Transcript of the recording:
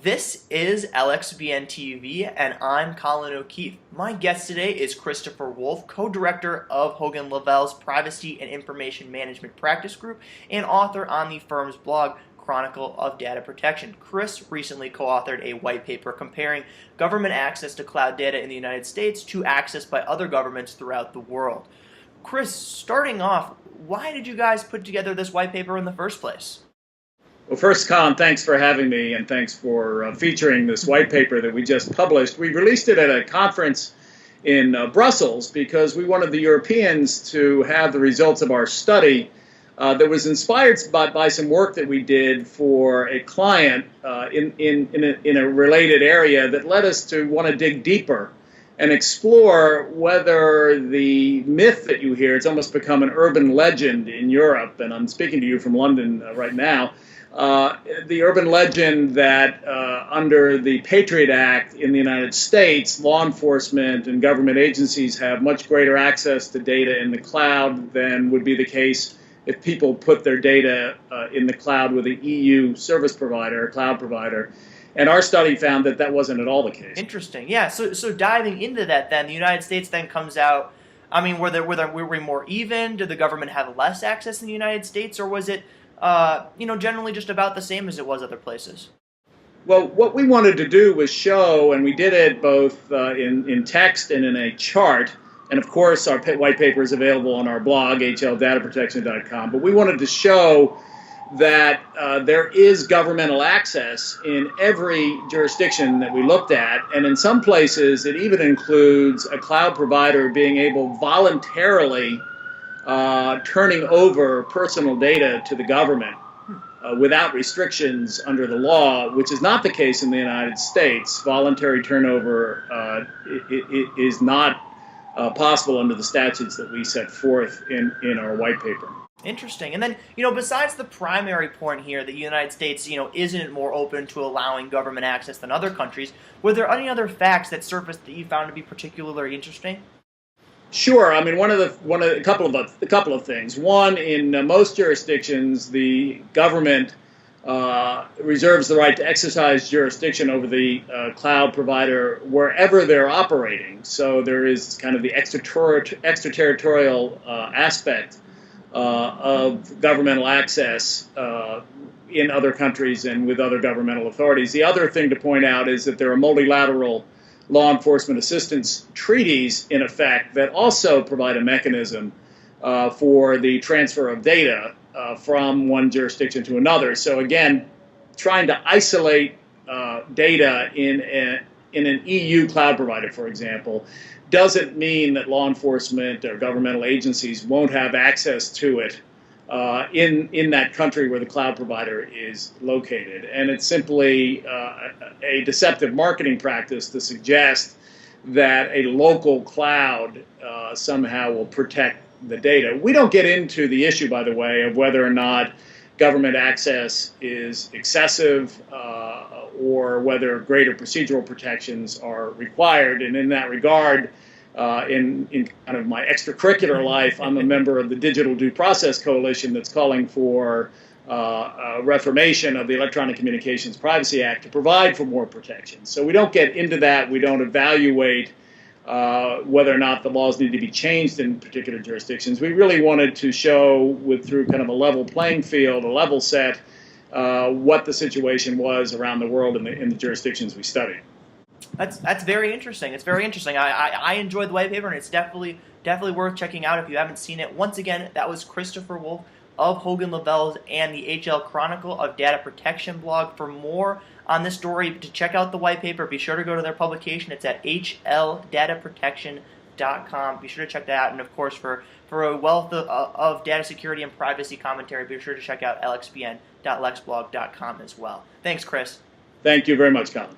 This is LXBN TV, and I'm Colin O'Keefe. My guest today is Christopher Wolf, co-director of Hogan Lovells Privacy and Information Management Practice Group and author on the firm's blog, Chronicle of Data Protection. Chris recently co-authored a white paper comparing government access to cloud data in the United States to access by other governments throughout the world. Chris, starting off, why did you guys put together this white paper in the first place? Well, first, Colin, thanks for having me, and thanks for featuring this white paper that we just published. We released it at a conference in Brussels because we wanted the Europeans to have the results of our study that was inspired by some work that we did for a client in a related area that led us to want to dig deeper and explore whether the myth that you hear, it's almost become an urban legend in Europe, and I'm speaking to you from London right now, the urban legend that under the Patriot Act in the United States, law enforcement and government agencies have much greater access to data in the cloud than would be the case if people put their data in the cloud with an EU service provider, a cloud provider. And our study found that that wasn't at all the case. Interesting. Yeah. So diving into that, then the United States then comes out. I mean, were we more even? Did the government have less access in the United States, or was it generally just about the same as it was other places? Well, what we wanted to do was show, and we did it both in text and in a chart, and of course our white paper is available on our blog, hldataprotection.com, but we wanted to show that there is governmental access in every jurisdiction that we looked at, and in some places it even includes a cloud provider being able voluntarily turning over personal data to the government without restrictions under the law, which is not the case in the United States. Voluntary turnover is not possible under the statutes that we set forth in our white paper. Interesting. And then, besides the primary point here that the United States, isn't more open to allowing government access than other countries, were there any other facts that surfaced that you found to be particularly interesting? Sure. I mean, a couple of things. One, in most jurisdictions, the government reserves the right to exercise jurisdiction over the cloud provider wherever they're operating. So there is kind of the extraterritorial aspect of governmental access in other countries and with other governmental authorities. The other thing to point out is that there are multilateral law enforcement assistance treaties in effect that also provide a mechanism for the transfer of data from one jurisdiction to another. So again, trying to isolate data in an EU cloud provider, for example, doesn't mean that law enforcement or governmental agencies won't have access to it in that country where the cloud provider is located. And it's simply a deceptive marketing practice to suggest that a local cloud somehow will protect the data. We don't get into the issue, by the way, of whether or not government access is excessive or whether greater procedural protections are required. And in that regard, in kind of my extracurricular life, I'm a member of the Digital Due Process Coalition that's calling for reformation of the Electronic Communications Privacy Act to provide for more protection. So we don't get into that. We don't evaluate whether or not the laws need to be changed in particular jurisdictions. We really wanted to show, through kind of a level playing field, a level set, what the situation was around the world in the jurisdictions we studied. That's very interesting. It's very interesting. I enjoyed the white paper, and it's definitely worth checking out if you haven't seen it. Once again, that was Christopher Wolf of Hogan Lovells and the HL Chronicle of Data Protection blog. For more on this story, to check out the white paper, be sure to go to their publication. It's at hldataprotection.com. Be sure to check that out. And of course, for a wealth of data security and privacy commentary, be sure to check out lxbn.lexblog.com as well. Thanks, Chris. Thank you very much, Colin.